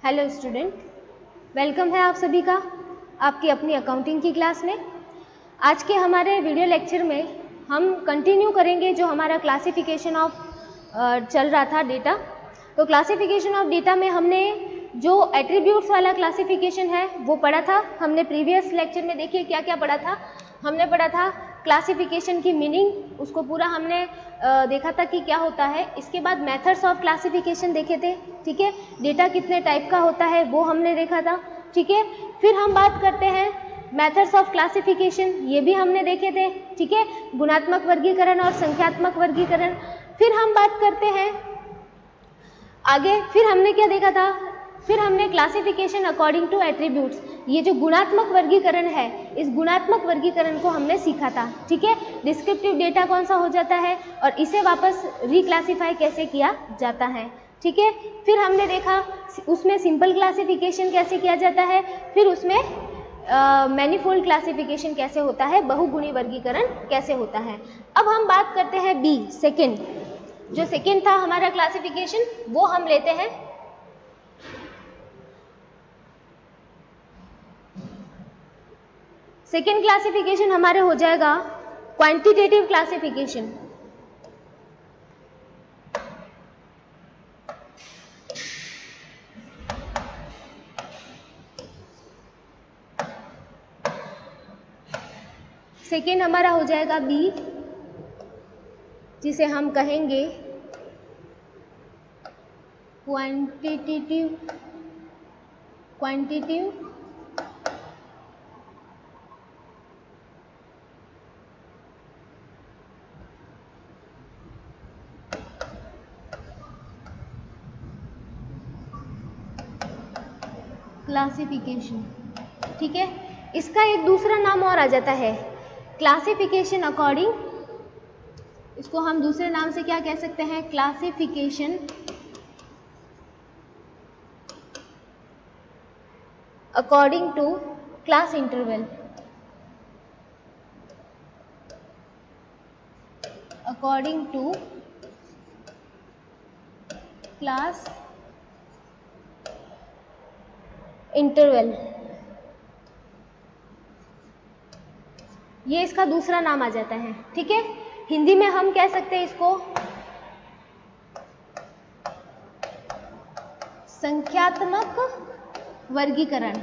Hello student, welcome है आप सभी का आपकी अपनी अकाउंटिंग की क्लास में। आज के हमारे वीडियो लेक्चर में हम कंटिन्यू करेंगे जो हमारा क्लासिफिकेशन ऑफ चल रहा था डेटा। तो क्लासिफिकेशन ऑफ डेटा में हमने जो एट्रीब्यूट्स वाला क्लासिफिकेशन है वो पढ़ा था। हमने प्रीवियस लेक्चर में देखिए क्या क्या पढ़ा था। हमने पढ़ा था क्लासिफिकेशन की मीनिंग, उसको पूरा हमने देखा था कि क्या होता है। इसके बाद मेथड्स ऑफ क्लासिफिकेशन देखे थे, ठीक है। डेटा कितने टाइप का होता है वो हमने देखा था, ठीक है। फिर हम बात करते हैं मेथड्स ऑफ क्लासिफिकेशन, ये भी हमने देखे थे, ठीक है। गुणात्मक वर्गीकरण और संख्यात्मक वर्गीकरण। फिर हम बात करते हैं आगे, फिर हमने क्या देखा था, फिर हमने क्लासिफिकेशन अकॉर्डिंग टू एट्रीब्यूट्स, ये जो गुणात्मक वर्गीकरण है इस गुणात्मक वर्गीकरण को हमने सीखा था, ठीक है। डिस्क्रिप्टिव डेटा कौन सा हो जाता है और इसे वापस रिक्लासिफाई कैसे किया जाता है, ठीक है। फिर हमने देखा उसमें सिंपल क्लासिफिकेशन कैसे किया जाता है, फिर उसमें मैनीफोल्ड क्लासिफिकेशन कैसे होता है, बहुगुणी वर्गीकरण कैसे होता है। अब हम बात करते हैं बी, सेकेंड, जो सेकेंड था हमारा क्लासिफिकेशन वो हम लेते हैं। सेकेंड क्लासिफिकेशन हमारे हो जाएगा क्वांटिटेटिव क्लासिफिकेशन। सेकेंड हमारा हो जाएगा बी, जिसे हम कहेंगे क्वांटिटेटिव क्लासिफिकेशन, ठीक है। इसका एक दूसरा नाम और आ जाता है क्लासिफिकेशन अकॉर्डिंग, इसको हम दूसरे नाम से क्या कह सकते हैं, classification according to class interval, according to class interval, ये इसका दूसरा नाम आ जाता है, ठीक है। हिंदी में हम कह सकते हैं इसको संख्यात्मक वर्गीकरण,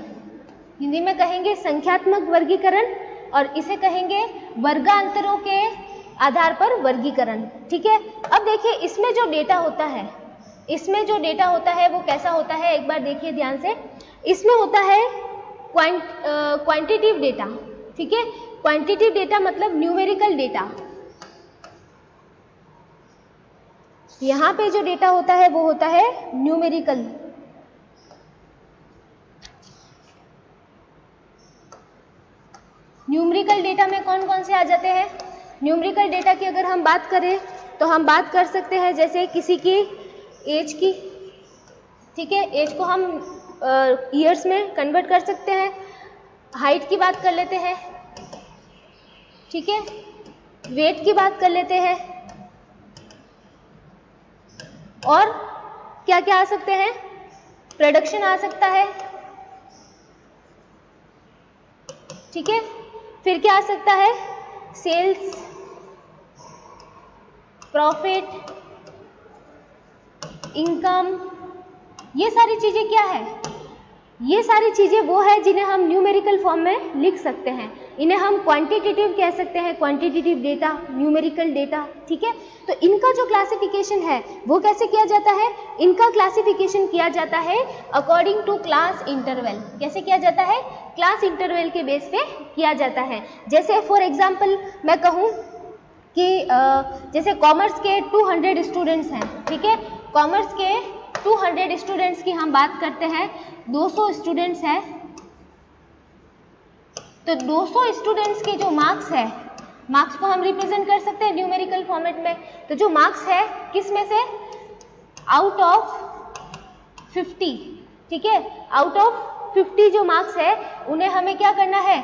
हिंदी में कहेंगे संख्यात्मक वर्गीकरण और इसे कहेंगे वर्गांतरों के आधार पर वर्गीकरण, ठीक है। अब देखिए इसमें जो डेटा होता है, इसमें जो डेटा होता है वो कैसा होता है, एक बार देखिए ध्यान से। इसमें होता है क्वांटिटिव डेटा, ठीक है। क्वांटिटिव डेटा मतलब न्यूमेरिकल डेटा। यहां पे जो डेटा होता है वो होता है न्यूमेरिकल, न्यूमेरिकल डेटा में कौन कौन से आ जाते हैं। न्यूमेरिकल डेटा की अगर हम बात करें तो हम बात कर सकते हैं जैसे किसी की एज की, ठीक है, एज को हम ईयर्स में कन्वर्ट कर सकते हैं। हाइट की बात कर लेते हैं, ठीक है, वेट की बात कर लेते हैं, और क्या क्या आ सकते हैं, प्रोडक्शन आ सकता है, ठीक है। फिर क्या आ सकता है, सेल्स, प्रॉफिट, इनकम, ये सारी चीजें क्या है, ये सारी चीजें वो है जिन्हें हम न्यूमेरिकल फॉर्म में लिख सकते हैं। इन्हें हम क्वांटिटेटिव कह सकते हैं, क्वांटिटेटिव डेटा, न्यूमेरिकल डेटा, ठीक है। तो इनका जो क्लासिफिकेशन है वो कैसे किया जाता है, इनका क्लासिफिकेशन किया जाता है अकॉर्डिंग टू क्लास इंटरवल। कैसे किया जाता है, क्लास इंटरवल के बेस पे किया जाता है। जैसे फॉर एग्जाम्पल मैं कहूँ कि जैसे कॉमर्स के 200 स्टूडेंट्स हैं, ठीक है, कॉमर्स के 200 स्टूडेंट्स की हम बात करते हैं, 200 स्टूडेंट्स हैं, तो 200 स्टूडेंट्स के जो मार्क्स है, मार्क्स को हम रिप्रेजेंट कर सकते हैं न्यूमेरिकल फॉर्मेट में। तो जो मार्क्स है किस में से, आउट ऑफ 50, ठीक है, आउट ऑफ 50 जो मार्क्स है उन्हें हमें क्या करना है,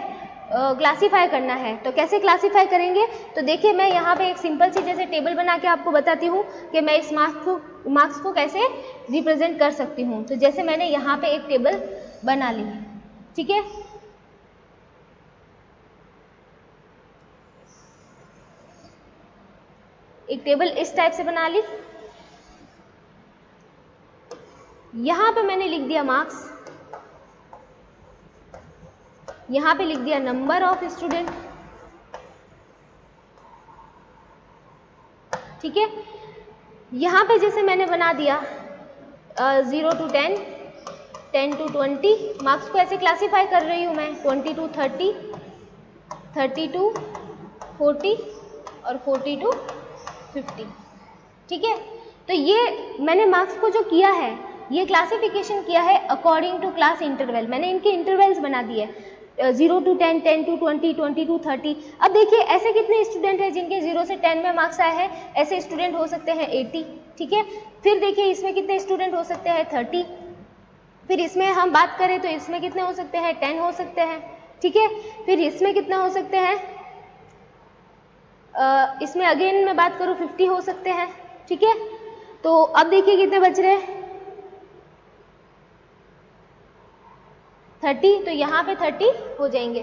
क्लासीफाई करना है। तो कैसे क्लासीफाई करेंगे, तो देखिए मैं यहाँ पे एक सिंपल सी जैसे टेबल बना के आपको बताती हूँ कि मैं इस मार्क्स को कैसे रिप्रेजेंट कर सकती हूँ। तो जैसे मैंने यहाँ पे एक टेबल बना ली, ठीक है, एक टेबल इस टाइप से बना ली। यहाँ पे मैंने लिख दिया मार्क्स, यहाँ पे लिख दिया नंबर ऑफ स्टूडेंट, ठीक है। यहाँ पे जैसे मैंने बना दिया 0 to 10, 10 to 20, मार्क्स को ऐसे क्लासीफाई कर रही हूँ मैं, 20 to 30, 30 to 40 और 40 to 50, ठीक है। तो ये मैंने मार्क्स को जो किया है, ये क्लासिफिकेशन किया है अकॉर्डिंग टू क्लास इंटरवल। मैंने इनके इंटरवल्स बना दिए, 0 to 10, 10 to 20, 20 to 30। अब देखिए ऐसे कितने स्टूडेंट हैं जिनके 0 से 10 में मार्क्स आए हैं, ऐसे स्टूडेंट हो सकते हैं 80, ठीक है। फिर देखिए इसमें कितने स्टूडेंट हो सकते हैं 30, फिर इसमें हम बात करें तो इसमें कितने हो सकते हैं 10 हो सकते हैं, ठीक है। फिर इसमें कितने हो सकते हैं, इसमें अगेन मैं बात करूँ 50 हो सकते हैं, ठीक है। तो अब देखिए कितने बच रहे हैं 30, तो यहाँ पे 30 हो जाएंगे।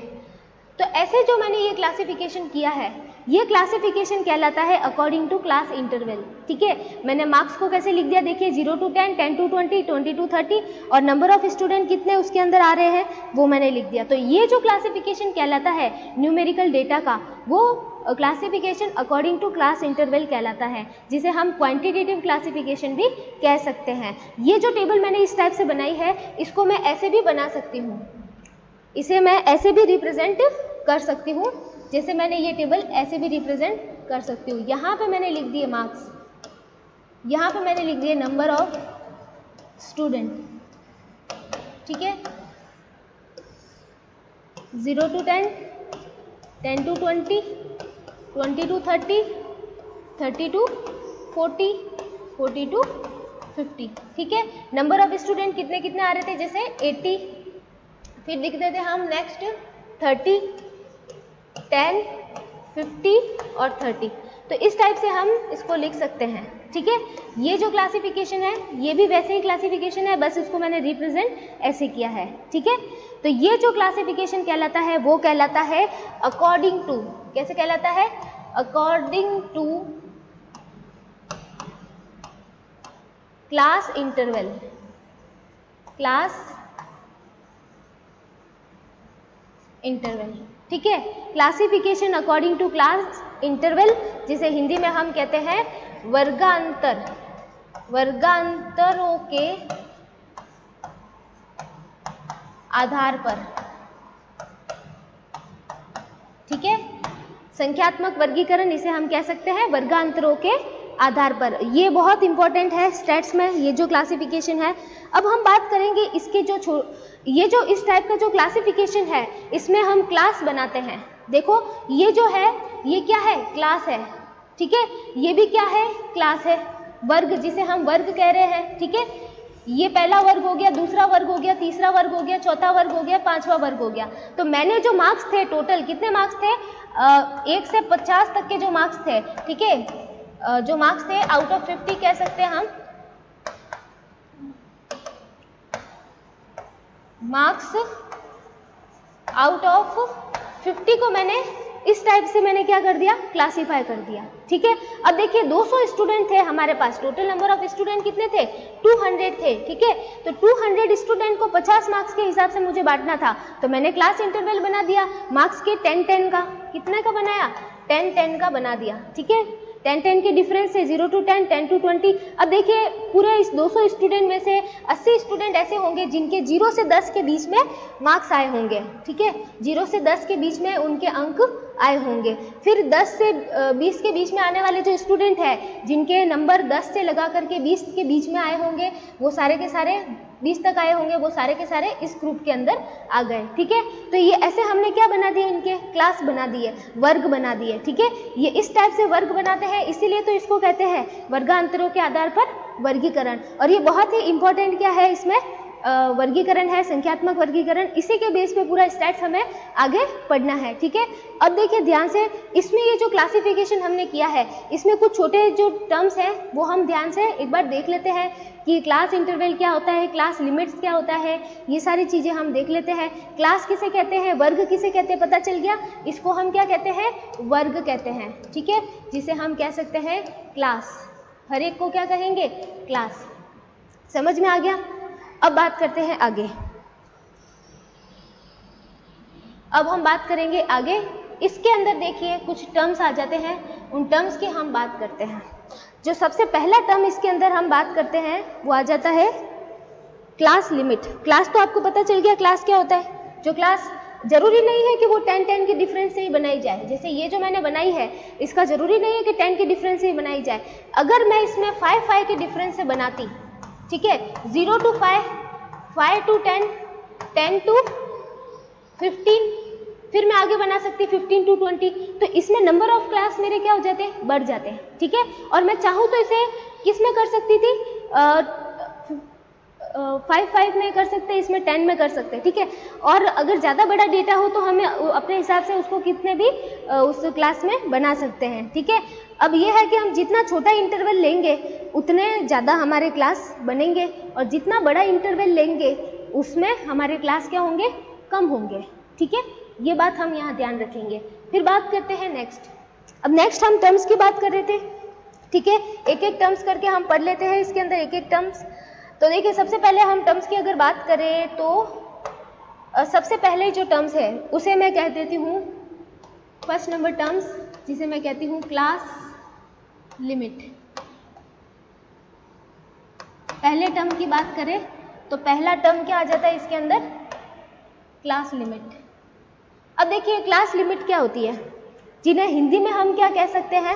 तो ऐसे जो मैंने ये क्लासिफिकेशन किया है, ये क्लासिफिकेशन कहलाता है अकॉर्डिंग टू क्लास इंटरवल, ठीक है। मैंने मार्क्स को कैसे लिख दिया, देखिए 0 to 10, 10 to 20, 20 to 30 और नंबर ऑफ स्टूडेंट कितने उसके अंदर आ रहे हैं वो मैंने लिख दिया। तो ये जो क्लासिफिकेशन कहलाता है न्यूमेरिकल डेटा का, वो classification according to class interval कहलाता है, जिसे हम क्वांटिटेटिव क्लासिफिकेशन भी कह सकते हैं। ये जो टेबल मैंने इस टाइप से बनाई है, इसको मैं ऐसे भी बना सकती हूँ, इसे मैं ऐसे भी रिप्रेजेंट कर सकती हूँ, जैसे मैंने ये टेबल ऐसे भी रिप्रेजेंट कर सकती हूँ। यहाँ पे मैंने लिख दिए मार्क्स, यहाँ पे मैंने लिख दिए नंबर ऑफ स्टूडेंट, ठीक है, 0 to 10, 10 to 20, 20 to 30, 30 to 40, 40 to 50, ठीक है। नंबर ऑफ स्टूडेंट कितने कितने आ रहे थे, जैसे 80, फिर लिखते थे हम नेक्स्ट 30, 10, 50 और 30। तो इस टाइप से हम इसको लिख सकते हैं, ठीक है। ये जो क्लासिफिकेशन है, ये भी वैसे ही क्लासिफिकेशन है, बस इसको मैंने रिप्रेजेंट ऐसे किया है, ठीक है। तो ये जो क्लासिफिकेशन कहलाता है वो कहलाता है अकॉर्डिंग टू, कैसे कहलाता है, according to class interval, class interval, ठीक है। Classification according to class interval, जिसे हिंदी में हम कहते हैं वर्गांतर, वर्गांतरों के आधार पर, ठीक है। संख्यात्मक वर्गीकरण इसे हम कह सकते हैं वर्गांतरों के आधार पर। ये बहुत इंपॉर्टेंट है स्टैट्स में, ये जो क्लासिफिकेशन है। अब हम बात करेंगे इसके जो ये जो इस टाइप का जो क्लासिफिकेशन है, इसमें हम क्लास बनाते हैं। देखो ये जो है, ये क्या है, क्लास है, ठीक है। ये भी क्या है, क्लास है। वर्ग, जिसे हम वर्ग कह रहे हैं, ठीक है। ये पहला वर्ग हो गया, दूसरा वर्ग हो गया, तीसरा वर्ग हो गया, चौथा वर्ग हो गया, पांचवा वर्ग हो गया। तो मैंने जो मार्क्स थे, टोटल कितने मार्क्स थे, 1 से 50 तक के जो मार्क्स थे, ठीक है, जो मार्क्स थे आउट ऑफ 50 कह सकते हैं हम, मार्क्स आउट ऑफ 50 को मैंने इस टाइप से मैंने क्या कर दिया, क्लासीफाई कर दिया, ठीक है। अब देखिए 200 स्टूडेंट थे हमारे पास, टोटल नंबर ऑफ स्टूडेंट कितने थे, 200 थे, ठीक है। तो 200 स्टूडेंट को 50 मार्क्स के हिसाब से मुझे बांटना था, तो मैंने क्लास इंटरवल बना दिया, मार्क्स के 10-10 का, कितने का बनाया, 10-10 का बना दिया, ठीक है। 10-10 के डिफरेंस से 0 to 10, 10 to 20। अब देखिए पूरे इस 200 स्टूडेंट में से 80 स्टूडेंट ऐसे होंगे जिनके 0 से 10 के बीच में मार्क्स आए होंगे, ठीक है। 0 से 10 के बीच में उनके अंक आए होंगे। फिर 10 से 20 के बीच में आने वाले जो स्टूडेंट हैं, जिनके नंबर 10 से लगा करके 20 के बीच में आए होंगे, वो सारे के सारे 20 तक आए होंगे, वो सारे के सारे इस ग्रुप के अंदर आ गए, ठीक है। तो ये ऐसे हमने क्या बना दिए, इनके क्लास बना दिए, वर्ग बना दिए, ठीक है। ये इस टाइप से वर्ग बनाते हैं, इसीलिए तो इसको कहते हैं वर्गांतरों के आधार पर वर्गीकरण। और ये बहुत ही इंपॉर्टेंट क्या है, इसमें वर्गीकरण है, संख्यात्मक वर्गीकरण, इसी के बेस पे पूरा स्टैट्स हमें आगे पढ़ना है, ठीक है। अब देखिए ध्यान से, इसमें ये जो क्लासिफिकेशन हमने किया है इसमें कुछ छोटे जो टर्म्स हैं वो हम ध्यान से एक बार देख लेते हैं कि क्लास इंटरवल क्या होता है, क्लास लिमिट्स क्या होता है, ये सारी चीज़ें हम देख लेते हैं। क्लास किसे कहते हैं, वर्ग किसे कहते हैं, पता चल गया। इसको हम क्या कहते हैं, वर्ग कहते हैं, ठीक है, जिसे हम कह सकते हैं क्लास। हर एक को क्या कहेंगे, क्लास। समझ में आ गया। अब बात करते हैं आगे। अब हम बात करेंगे आगे। इसके अंदर देखिए कुछ टर्म्स आ जाते हैं, उन टर्म्स की हम बात करते हैं। जो सबसे पहला टर्म इसके अंदर हम बात करते हैं वो आ जाता है क्लास लिमिट। क्लास तो आपको पता चल गया क्लास क्या होता है। जो क्लास जरूरी नहीं है कि वो 10-10 के डिफरेंस से ही बनाई जाए, जैसे ये जो मैंने बनाई है इसका जरूरी नहीं है कि 10 के डिफरेंस से ही बनाई जाए। अगर मैं इसमें 5 के डिफरेंस से बनाती, ठीक है, 0 to 5, 5 to 10, 10 to 15, फिर मैं आगे बना सकती 15 to 20, तो इसमें नंबर ऑफ क्लास मेरे क्या हो जाते हैं, बढ़ जाते हैं, ठीक है। और मैं चाहूँ तो इसे किस में कर सकती थी, 5 में कर सकते, इसमें 10 में कर सकते, ठीक है। और अगर ज़्यादा बड़ा डेटा हो तो हमें अपने हिसाब से उसको कितने भी उस क्लास में बना सकते हैं, ठीक है। अब ये है कि हम जितना छोटा इंटरवल लेंगे उतने ज़्यादा हमारे क्लास बनेंगे, और जितना बड़ा इंटरवल लेंगे उसमें हमारे क्लास क्या होंगे, कम होंगे, ठीक है। ये बात हम यहाँ ध्यान रखेंगे। फिर बात करते हैं नेक्स्ट। अब नेक्स्ट हम टर्म्स की बात कर रहे थे, ठीक है, एक एक टर्म्स करके हम पढ़ लेते हैं इसके अंदर एक एक टर्म्स। तो देखिए सबसे पहले हम टर्म्स की अगर बात करें तो सबसे पहले जो टर्म्स है उसे मैं कह देती हूँ, फर्स्ट नंबर टर्म्स जिसे मैं कहती हूँ क्लास लिमिट। पहले टर्म की बात करें तो पहला टर्म क्या आ जाता है इसके अंदर, क्लास लिमिट। अब देखिए क्लास लिमिट क्या होती है, जिन्हें हिंदी में हम क्या कह सकते हैं,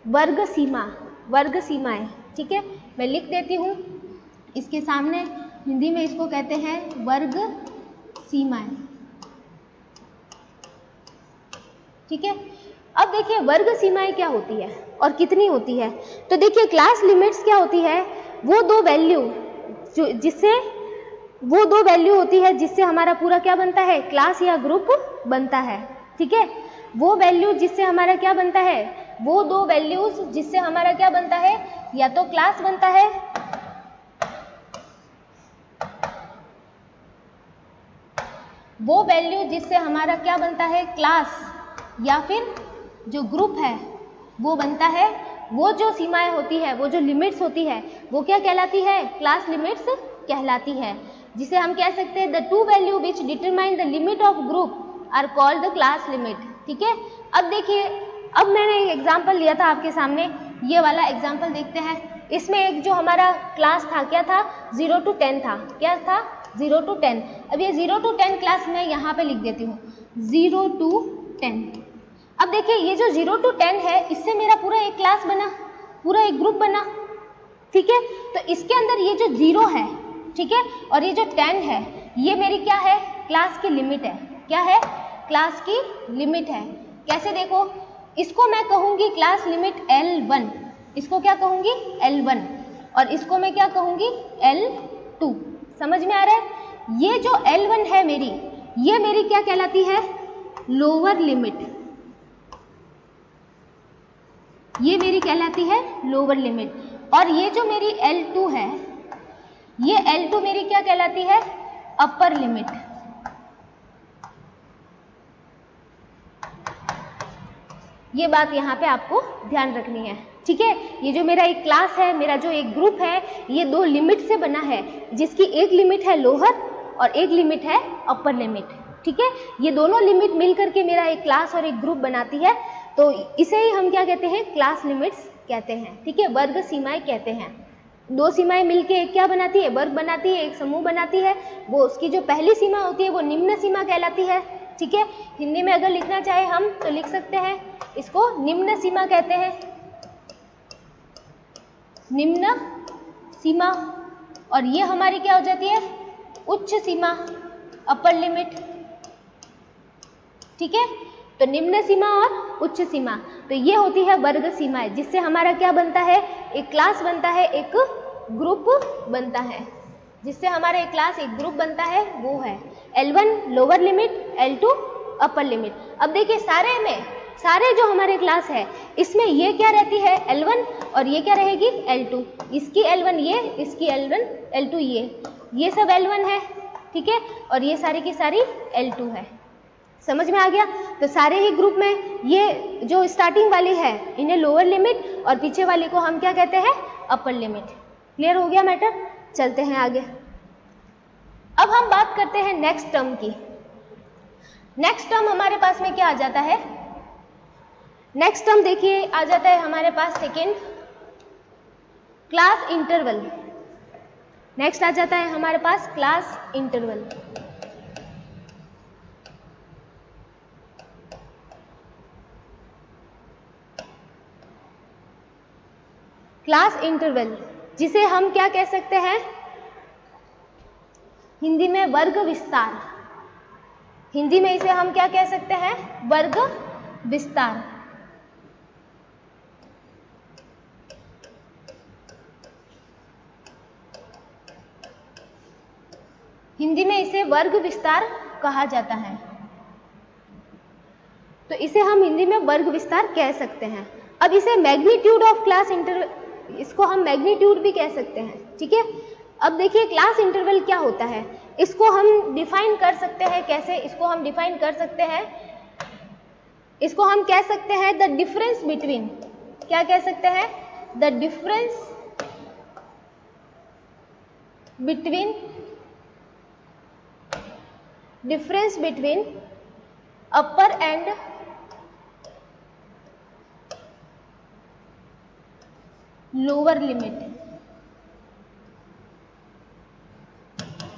वर्ग सीमा, वर्ग सीमाएं, ठीक है। मैं लिख देती हूँ इसके सामने, हिंदी में इसको कहते हैं वर्ग सीमाएं, ठीक है। अब देखिए वर्ग सीमाएं क्या होती है और कितनी होती है। तो देखिए क्लास लिमिट्स क्या होती है, वो दो वैल्यू होती है जिससे हमारा पूरा क्या बनता है, क्लास या ग्रुप बनता है, ठीक है। वो वैल्यू जिससे हमारा क्या बनता है, वो दो वैल्यूज जिससे हमारा क्या बनता है, या तो क्लास बनता है वो वैल्यू जिससे हमारा क्या बनता है, क्लास, या फिर जो ग्रुप है वो बनता है। वो जो सीमाएं होती है, वो जो लिमिट्स होती है वो क्या कहलाती है, क्लास लिमिट्स कहलाती है, जिसे हम कह सकते हैं the two value which determine the limit of group are called the class limit, ठीक है। अब देखिए, अब मैंने एक एग्जांपल लिया था आपके सामने, ये वाला एग्जांपल देखते हैं। इसमें एक जो हमारा क्लास था क्या था, 0 to 10 था, क्या था, 0 to 10। अब ये 0 to 10 क्लास मैं यहाँ पे लिख देती हूँ 0 to 10। अब देखिए ये जो 0 to 10 है इससे मेरा पूरा एक क्लास बना, पूरा एक ग्रुप बना, ठीक है। तो इसके अंदर ये जो 0 है, ठीक है, और ये जो 10 है, ये मेरी क्या है, क्लास की लिमिट है। क्या है, क्लास की लिमिट है। कैसे देखो, इसको मैं कहूँगी क्लास लिमिट L1, इसको क्या कहूँगी, L1, और इसको मैं क्या कहूँगी, L2। समझ में आ रहा है। ये जो L1 है मेरी, ये मेरी क्या कहलाती है, लोअर लिमिट, ये मेरी कहलाती है लोअर लिमिट। और ये जो मेरी L2 है, ये L2 मेरी क्या कहलाती है, अपर लिमिट। ये बात यहाँ पे आपको ध्यान रखनी है, ठीक है। ये जो मेरा एक क्लास है, मेरा जो एक ग्रुप है, ये दो लिमिट से बना है, जिसकी एक लिमिट है लोअर और एक लिमिट है अपर लिमिट, ठीक है। ये दोनों लिमिट मिल करके मेरा एक क्लास और एक ग्रुप बनाती है, तो इसे ही हम क्या कहते हैं, क्लास लिमिट्स कहते हैं, ठीक है, वर्ग सीमाएं कहते हैं। दो सीमाएं मिलके एक क्या बनाती है, वर्ग बनाती है, एक समूह बनाती है। वो उसकी जो पहली सीमा होती है वो निम्न सीमा कहलाती है, ठीक है। हिंदी में अगर लिखना चाहे हम तो लिख सकते हैं, इसको निम्न सीमा कहते हैं, निम्न सीमा। और ये हमारी क्या हो जाती है, उच्च सीमा, अपर लिमिट, ठीक है। तो निम्न सीमा और उच्च सीमा, तो ये होती है वर्ग सीमाएं, जिससे हमारा क्या बनता है, एक क्लास बनता है, एक ग्रुप बनता है, जिससे हमारा एक क्लास एक ग्रुप बनता है वो है L1 lower limit, L2 upper limit. अब देखिए सारे जो हमारे क्लास है इसमें ये क्या रहती है L1 और ये क्या रहेगी L2, इसकी L1 ये, इसकी L1 L2 ये सब L1 है, ठीक है, और ये सारी की सारी L2 है। समझ में आ गया? तो सारे ही ग्रुप में ये जो स्टार्टिंग वाली है इन्हें लोअर लिमिट और पीछे वाली को हम क्या कहते हैं अपर लिमिट। क्लियर हो गया मैटर? चलते हैं आगे। अब हम बात करते हैं नेक्स्ट टर्म की। नेक्स्ट टर्म हमारे पास में क्या आ जाता है? नेक्स्ट टर्म देखिए आ जाता है हमारे पास सेकेंड क्लास इंटरवल। नेक्स्ट आ जाता है हमारे पास क्लास इंटरवल। क्लास इंटरवल जिसे हम क्या कह सकते हैं हिंदी में वर्ग विस्तार। हिंदी में इसे हम क्या कह सकते हैं वर्ग विस्तार। हिंदी में इसे वर्ग विस्तार कहा जाता है, तो इसे हम हिंदी में वर्ग विस्तार कह सकते हैं। अब इसे मैग्नीट्यूड ऑफ क्लास इंटरवल, इसको हम मैग्नीट्यूड भी कह सकते हैं, ठीक है। अब देखिए क्लास इंटरवल क्या होता है, इसको हम डिफाइन कर सकते हैं कैसे? इसको हम डिफाइन कर सकते हैं, इसको हम कह सकते हैं द डिफरेंस बिटवीन, क्या कह सकते हैं? The difference between upper and lower limit,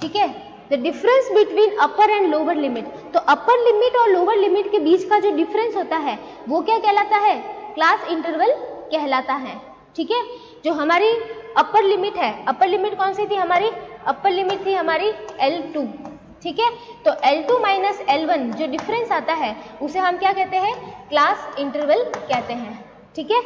ठीक है। The difference between upper and lower limit, तो अपर लिमिट और लोअर लिमिट के बीच का जो डिफरेंस होता है वो क्या कहलाता है? क्लास इंटरवल कहलाता है, ठीक है। जो हमारी अपर लिमिट है, अपर लिमिट कौन सी थी हमारी? अपर लिमिट थी हमारी L2, ठीक है। तो L2 माइनस L1 जो डिफरेंस आता है उसे हम क्या कहते हैं? क्लास इंटरवल कहते हैं, ठीक है।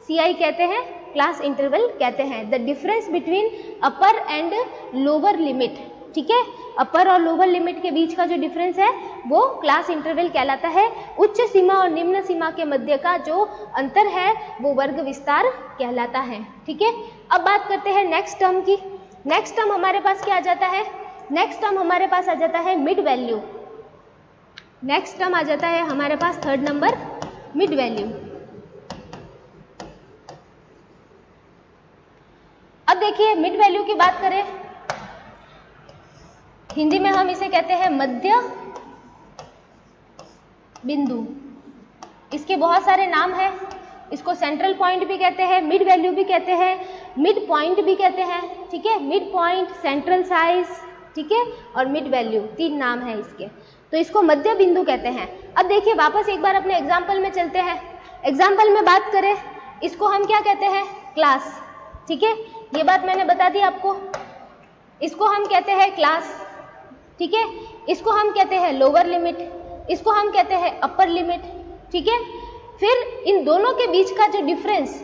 CI कहते हैं, क्लास इंटरवल कहते हैं। The difference between upper and lower limit, ठीक है। अपर और लोअर लिमिट के बीच का जो डिफरेंस है वो क्लास इंटरवल कहलाता है। उच्च सीमा और निम्न सीमा के मध्य का जो अंतर है वो वर्ग विस्तार कहलाता है, ठीक है। अब बात करते हैं नेक्स्ट टर्म की। नेक्स्ट टर्म हमारे पास क्या आ जाता है? नेक्स्ट टर्म हमारे पास आ जाता है मिड वैल्यू। नेक्स्ट टर्म आ जाता है हमारे पास थर्ड नंबर मिड वैल्यू। अब देखिए मिड वैल्यू की बात करें, हिंदी में हम इसे कहते हैं मध्य बिंदु। इसके बहुत सारे नाम हैं, इसको सेंट्रल पॉइंट भी कहते हैं, मिड वैल्यू भी कहते हैं, मिड पॉइंट भी कहते हैं, ठीक है। मिड पॉइंट, सेंट्रल साइज, ठीक है, और मिड वैल्यू, तीन नाम है इसके। तो इसको मध्य बिंदु कहते हैं। अब देखिए वापस एक बार अपने एग्जाम्पल में चलते हैं। एग्जाम्पल में बात करें, इसको हम क्या कहते हैं? क्लास, ठीक है। ये बात मैंने बता दी आपको। इसको हम कहते हैं क्लास, ठीक है। इसको हम कहते हैं लोअर लिमिट, इसको हम कहते हैं अपर लिमिट, ठीक है। फिर इन दोनों के बीच का जो डिफरेंस,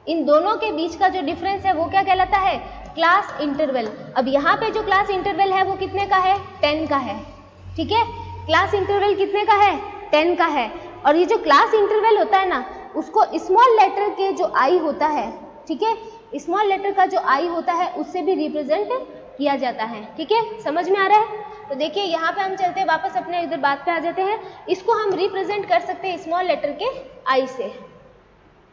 इन दोनों के बीच का जो डिफरेंस है वो क्या कहलाता है? Class interval. अब यहाँ पे जो क्लास इंटरवल है वो कितने का है? 10 का है, ठीक है। क्लास इंटरवल कितने का है? 10 का है। और ये जो क्लास इंटरवल होता है ना, उसको स्मॉल लेटर के जो आई होता है, ठीक है, स्मॉल लेटर का जो आई होता है उससे भी रिप्रेजेंट किया जाता है, ठीक है। समझ में आ रहा है? तो देखिए यहाँ पे हम चलते हैं वापस अपने इधर बात पे आ जाते हैं। इसको हम रिप्रेजेंट कर सकते हैं स्मॉल लेटर के आई से,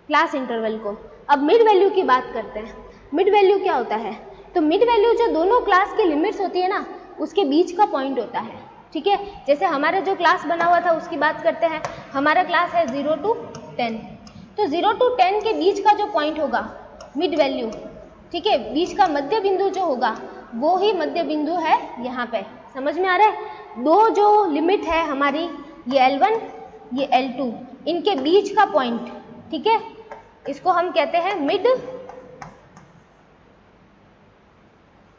क्लास इंटरवल को। अब मिड वैल्यू की बात करते हैं। मिड वैल्यू क्या होता है? तो मिड वैल्यू जो दोनों क्लास की लिमिट्स होती है ना, उसके बीच का पॉइंट होता है, ठीक है। जैसे हमारा जो क्लास बना हुआ था उसकी बात करते हैं। हमारा क्लास है 0 to 10, तो 0 to 10 के बीच का जो पॉइंट होगा मिड वैल्यू, ठीक है, बीच का मध्य बिंदु जो होगा वो ही मध्य बिंदु है यहाँ पे। समझ में आ रहा है? दो जो लिमिट है हमारी, ये L1 ये L2, इनके बीच का पॉइंट, ठीक है, इसको हम कहते हैं मिड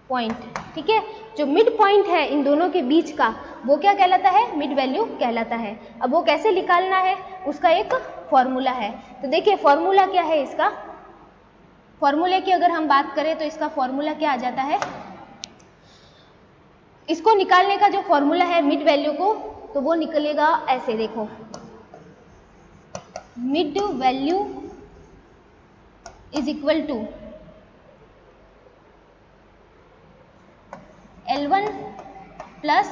पॉइंट, ठीक है। जो मिड पॉइंट है इन दोनों के बीच का वो क्या कहलाता है? मिड वैल्यू कहलाता है। अब वो कैसे निकालना है उसका एक फॉर्मूला है। तो देखिए फॉर्मूला क्या है इसका। फॉर्मूले की अगर हम बात करें तो इसका फॉर्मूला क्या आ जाता है? इसको निकालने का जो फॉर्मूला है मिड वैल्यू को, तो वो निकलेगा ऐसे, देखो mid value is equal to L1 plus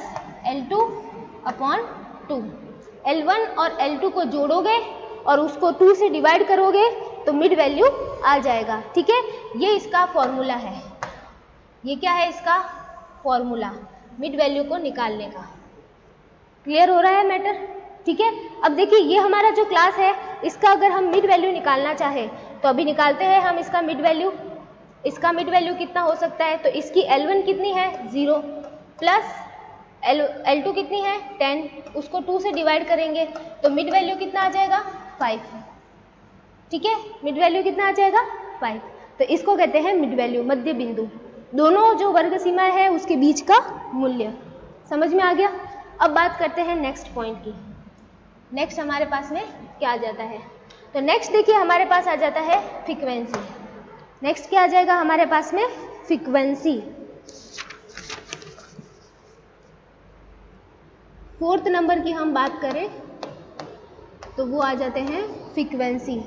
L2 upon 2। L1 और L2 को जोड़ोगे और उसको 2 से डिवाइड करोगे तो मिड वैल्यू आ जाएगा। ठीक है, ये इसका फॉर्मूला है। ये क्या है इसका फॉर्मूला, मिड वैल्यू को निकालने का। क्लियर हो रहा है मैटर? ठीक है, अब देखिए ये हमारा जो क्लास है इसका अगर हम मिड वैल्यू निकालना चाहे तो अभी निकालते हैं हम इसका मिड वैल्यू। इसका मिड वैल्यू कितना हो सकता है, तो इसकी L1 कितनी है 0 प्लस L2 कितनी है 10, उसको 2 से डिवाइड करेंगे तो मिड वैल्यू कितना आ जाएगा 5। ठीक है, मिड वैल्यू कितना आ जाएगा 5। तो इसको कहते हैं मिड वैल्यू, मध्य बिंदु, दोनों जो वर्ग सीमा है उसके बीच का मूल्य। समझ में आ गया? अब बात करते हैं नेक्स्ट पॉइंट की। नेक्स्ट हमारे पास में क्या आ जाता है, तो नेक्स्ट देखिए हमारे पास आ जाता है फ्रीक्वेंसी। नेक्स्ट क्या आ जाएगा हमारे पास में, फ्रीक्वेंसी। 4th नंबर की हम बात करें तो वो आ जाते हैं फ्रीक्वेंसी।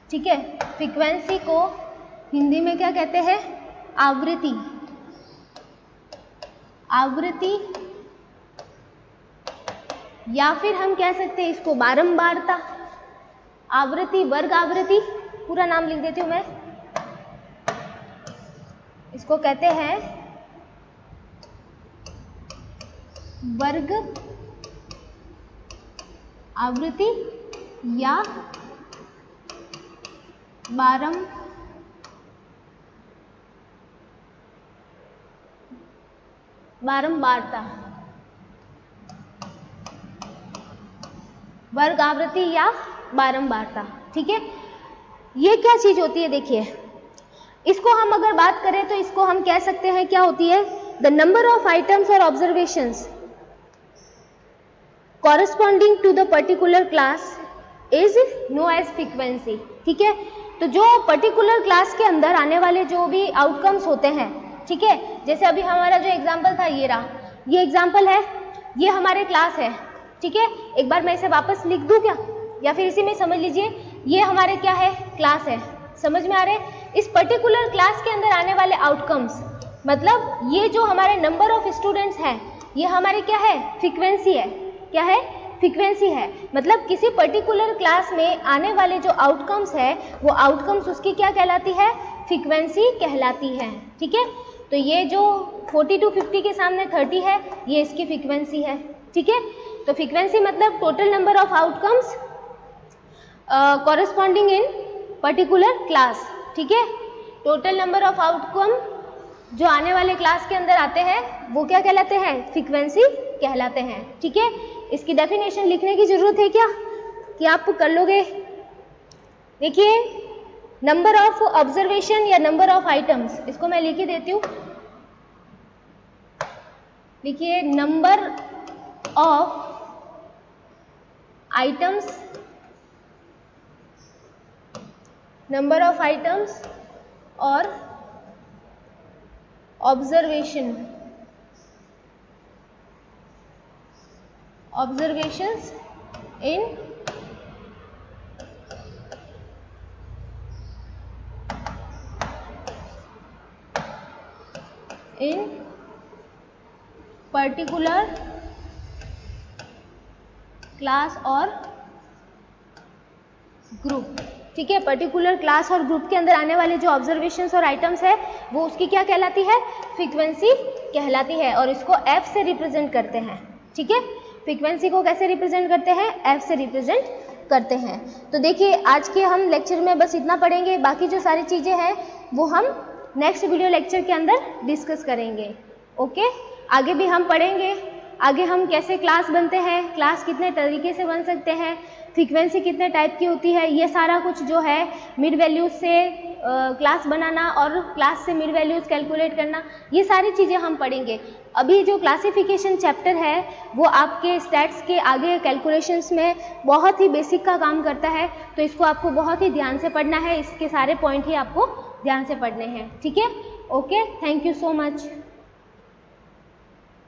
ठीक है, फ्रीक्वेंसी को हिंदी में क्या कहते हैं, आवृत्ति। आवृत्ति या फिर हम कह सकते हैं इसको बारंबारता, आवृत्ति, वर्ग आवृत्ति, पूरा नाम लिख देती हूं मैं। इसको कहते हैं वर्ग आवृत्ति या बारंबारता, वर्ग आवृत्ति या बारंबारता। ठीक है, ये क्या चीज होती है, देखिए इसको हम अगर बात करें तो इसको हम कह सकते हैं क्या होती है, द नंबर ऑफ आइटम्स और observations corresponding to the particular class is known as frequency. ठीक है, तो जो पर्टिकुलर क्लास के अंदर आने वाले जो भी आउटकम्स होते हैं, ठीक है, जैसे अभी हमारा जो एग्जाम्पल था ये रहा, ये एग्जाम्पल है, ये हमारे क्लास है। ठीक है, एक बार मैं इसे वापस लिख दूं क्या, या फिर इसी में समझ लीजिए, ये हमारे क्या है, क्लास है। समझ में आ रहे हैं? इस पर्टिकुलर क्लास के अंदर आने वाले आउटकम्स, मतलब ये जो हमारे नंबर ऑफ स्टूडेंट्स हैं, ये हमारे क्या है, फ्रीक्वेंसी है। क्या है, फ्रीक्वेंसी है। मतलब किसी पर्टिकुलर क्लास में आने वाले जो आउटकम्स है, वो आउटकम्स उसकी क्या कहलाती है, फ्रीक्वेंसी कहलाती है। ठीक है, तो ये जो 40 to 50 के सामने 30 है, ये इसकी फ्रीक्वेंसी है। ठीक है, तो फ्रीक्वेंसी मतलब total number of outcomes corresponding in particular class. ठीक है, टोटल नंबर ऑफ आउटकम जो आने वाले क्लास के अंदर आते हैं वो क्या कहलाते हैं, फ्रीक्वेंसी कहलाते हैं। ठीक है, इसकी डेफिनेशन लिखने की जरूरत है क्या, कि आप कर लोगे? देखिए, नंबर ऑफ ऑब्जर्वेशन या नंबर ऑफ आइटम्स, इसको मैं लिख ही देती हूँ। देखिए, number of items, number of items और observation, observations in particular class और ग्रुप। ठीक है, पर्टिकुलर क्लास और ग्रुप के अंदर आने वाले जो ऑब्जर्वेशंस और आइटम्स है वो उसकी क्या कहलाती है, फ्रीक्वेंसी कहलाती है, और इसको F से रिप्रेजेंट करते हैं। ठीक है, फ्रीक्वेंसी को कैसे रिप्रेजेंट करते हैं, F से रिप्रेजेंट करते हैं। तो देखिए, आज के हम लेक्चर में बस इतना पढ़ेंगे, बाकी जो सारी चीज़ें हैं वो हम नेक्स्ट वीडियो लेक्चर के अंदर डिस्कस करेंगे। ओके, आगे भी हम पढ़ेंगे आगे हम कैसे क्लास बनते हैं, क्लास कितने तरीके से बन सकते हैं, फ्रीक्वेंसी कितने टाइप की होती है, ये सारा कुछ जो है मिड वैल्यूज से क्लास बनाना और क्लास से मिड वैल्यूज कैलकुलेट करना, ये सारी चीज़ें हम पढ़ेंगे। अभी जो क्लासिफिकेशन चैप्टर है वो आपके स्टैट्स के आगे कैलकुलेशंस में बहुत ही बेसिक का काम करता है, तो इसको आपको बहुत ही ध्यान से पढ़ना है, इसके सारे पॉइंट ही आपको ध्यान से पढ़ने हैं। ठीक है, okay, thank you so much.